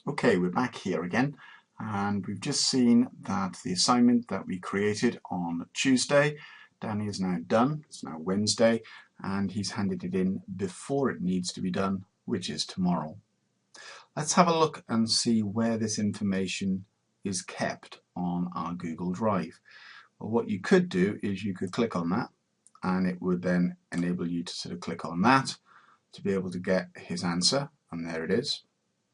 Okay, we're back here again, and we've just seen that the assignment that we created on Tuesday, Danny is now done. It's now Wednesday, and he's handed it in before it needs to be done, which is tomorrow. Let's have a look and see where this information is kept on our Google Drive. Well, what you could do is you could click on that, and it would then enable you to sort of click on that to be able to get his answer, and there it is.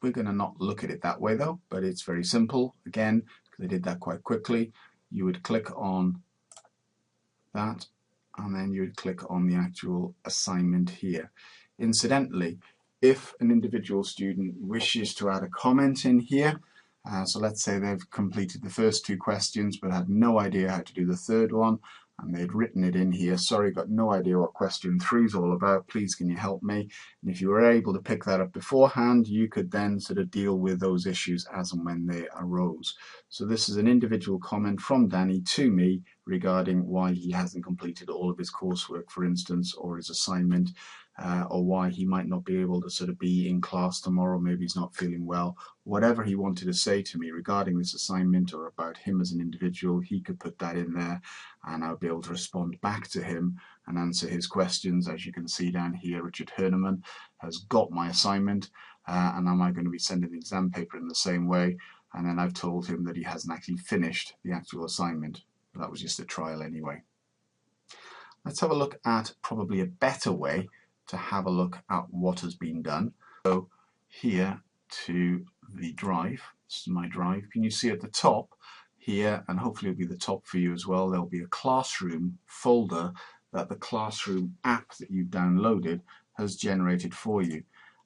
We're going to not look at it that way though, but it's very simple. Again, because I did that quite quickly, you would click on that and then you would click on the actual assignment here. Incidentally, if an individual student wishes to add a comment in here, so let's say they've completed the first two questions but had no idea how to do the third one, and they'd written it in here, sorry, got no idea what question 3 is all about, please can you help me? And if you were able to pick that up beforehand, you could then sort of deal with those issues as and when they arose. So this is an individual comment from Danny to me regarding why he hasn't completed all of his coursework, for instance, or his assignment, or why he might not be able to sort of be in class tomorrow, maybe he's not feeling well. Whatever he wanted to say to me regarding this assignment or about him as an individual, he could put that in there and I'll be able to respond back to him and answer his questions. As you can see down here, Richard Herneman has got my assignment, and am I going to be sending the exam paper in the same way? And then I've told him that he hasn't actually finished the actual assignment. But that was just a trial anyway. Let's have a look at probably a better way to have a look at what has been done. So here to the drive, this is my drive. Can you see at the top here, and hopefully it'll be the top for you as well, there'll be a classroom folder that the classroom app that you've downloaded has generated for you.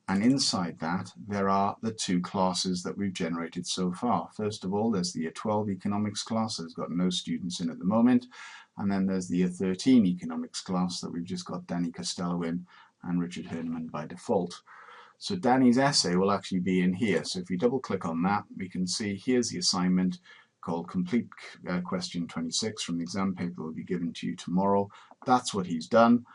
And inside that there are the 2 classes that we've generated so far. First of all, there's the Year 12 economics class that has got no students in at the moment, and then there's the Year 13 economics class that we've just got Danny Costello in and Richard Herneman by default. So Danny's essay will actually be in here. So if you double click on that, we can see here's the assignment called Complete Question 26 from the exam paper that will be given to you tomorrow. That's what he's done.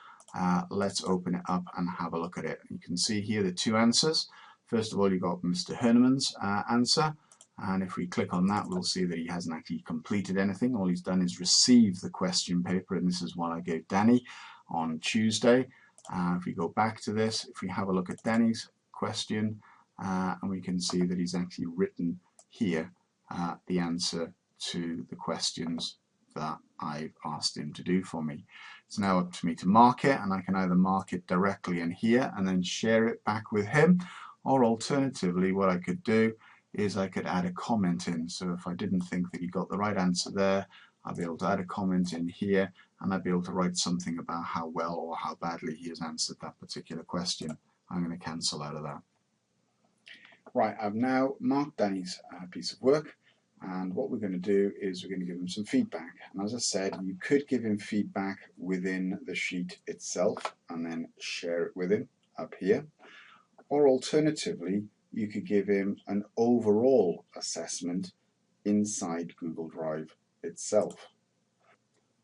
Let's open it up and have a look at it. You can see here the 2 answers. First of all, you've got Mr. Herneman's answer, and if we click on that, we'll see that he hasn't actually completed anything. All he's done is receive the question paper, and this is what I gave Danny on Tuesday. If we go back to this, if we have a look at Danny's question, and we can see that he's actually written here the answer to the questions that I've asked him to do for me. It's now up to me to mark it, and I can either mark it directly in here and then share it back with him, or alternatively what I could do is I could add a comment in. So if I didn't think that he got the right answer there, I'll be able to add a comment in here, and I'd be able to write something about how well or how badly he has answered that particular question. I'm going to cancel out of that. Right, I've now marked Danny's piece of work, and what we're going to do is we're going to give him some feedback. And as I said, you could give him feedback within the sheet itself and then share it with him up here. Or alternatively, you could give him an overall assessment inside Google Drive itself.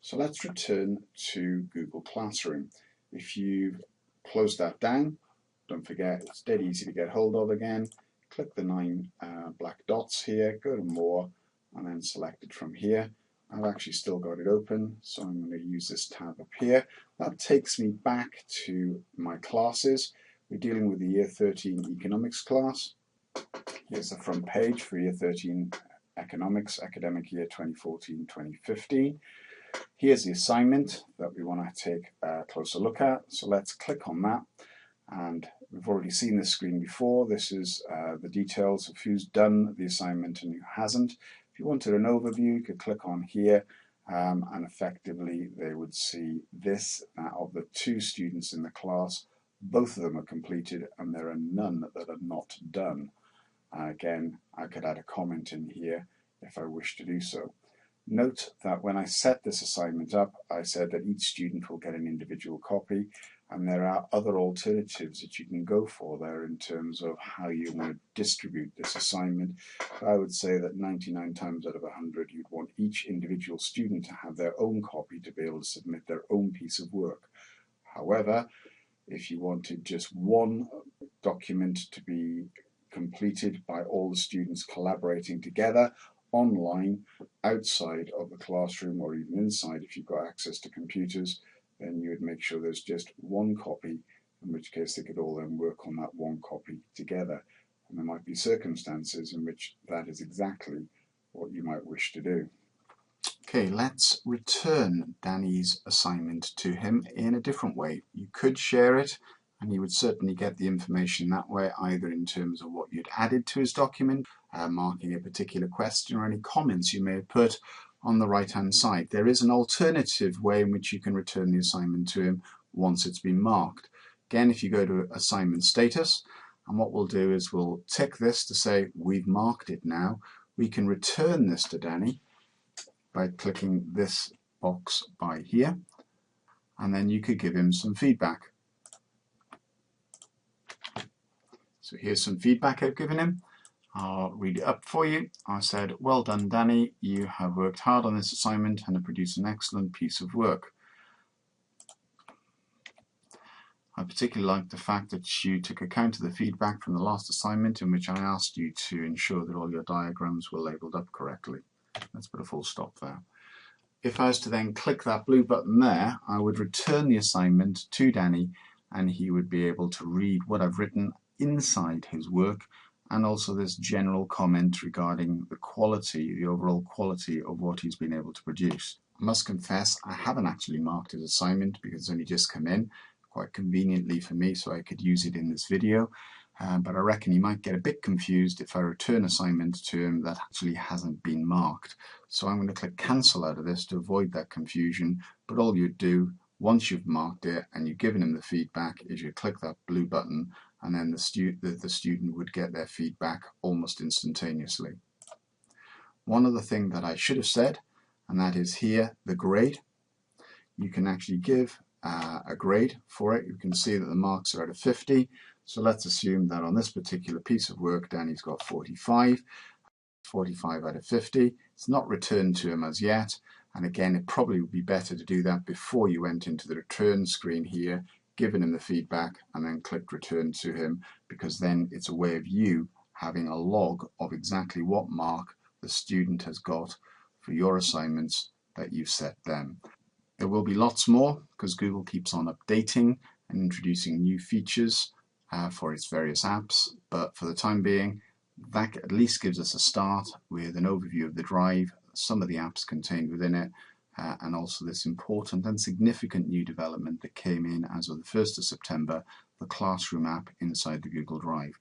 So let's return to Google Classroom. If you've closed that down, don't forget it's dead easy to get hold of again. Click the 9 black dots here, go to More, and then select it from here. I've actually still got it open, so I'm going to use this tab up here. That takes me back to my classes. We're dealing with the Year 13 economics class. Here's the front page for Year 13 economics, academic year 2014-2015. Here's the assignment that we want to take a closer look at. So let's click on that. And we've already seen this screen before. This is the details of who's done the assignment and who hasn't. If you wanted an overview, you could click on here, and effectively they would see this of the 2 students in the class. Both of them are completed, and there are none that are not done. Again, I could add a comment in here if I wish to do so. Note that when I set this assignment up, I said that each student will get an individual copy, and there are other alternatives that you can go for there in terms of how you want to distribute this assignment. I would say that 99 times out of 100 you'd want each individual student to have their own copy to be able to submit their own piece of work. However, if you wanted just one document to be completed by all the students collaborating together online, outside of the classroom, or even inside if you've got access to computers. Then you would make sure there's just one copy, in which case they could all then work on that one copy together. And there might be circumstances in which that is exactly what you might wish to do. Okay, let's return Danny's assignment to him in a different way. You could share it, and you would certainly get the information that way, either in terms of what you'd added to his document, marking a particular question, or any comments you may have put on the right hand side. There is an alternative way in which you can return the assignment to him once it's been marked. Again, if you go to assignment status, and what we'll do is we'll tick this to say we've marked it now. We can return this to Danny by clicking this box by here, and then you could give him some feedback. So here's some feedback I've given him. I'll read it up for you. I said, well done Danny, you have worked hard on this assignment and have produced an excellent piece of work. I particularly like the fact that you took account of the feedback from the last assignment, in which I asked you to ensure that all your diagrams were labelled up correctly. Let's put a full stop there. If I was to then click that blue button there, I would return the assignment to Danny, and he would be able to read what I've written inside his work, and also this general comment regarding the quality, the overall quality of what he's been able to produce. I must confess I haven't actually marked his assignment because it's only just come in, quite conveniently for me, so I could use it in this video. But I reckon he might get a bit confused if I return assignment to him that actually hasn't been marked. So I'm going to click cancel out of this to avoid that confusion. But all you do once you've marked it and you've given him the feedback is you click that blue button, and then the student would get their feedback almost instantaneously. One other thing that I should have said, and that is here, the grade. You can actually give a grade for it. You can see that the marks are out of 50. So let's assume that on this particular piece of work, Danny's got 45 out of 50. It's not returned to him as yet. And again, it probably would be better to do that before you went into the return screen here, given him the feedback, and then clicked return to him, because then it's a way of you having a log of exactly what mark the student has got for your assignments that you've set them. There will be lots more because Google keeps on updating and introducing new features for its various apps, but for the time being that at least gives us a start with an overview of the drive, some of the apps contained within it, and also this important and significant new development that came in as of the 1st of September, the Classroom app inside the Google Drive.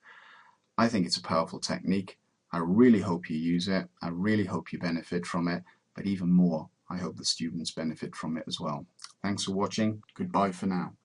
I think it's a powerful technique. I really hope you use it. I really hope you benefit from it, but even more, I hope the students benefit from it as well. Thanks for watching. Goodbye for now.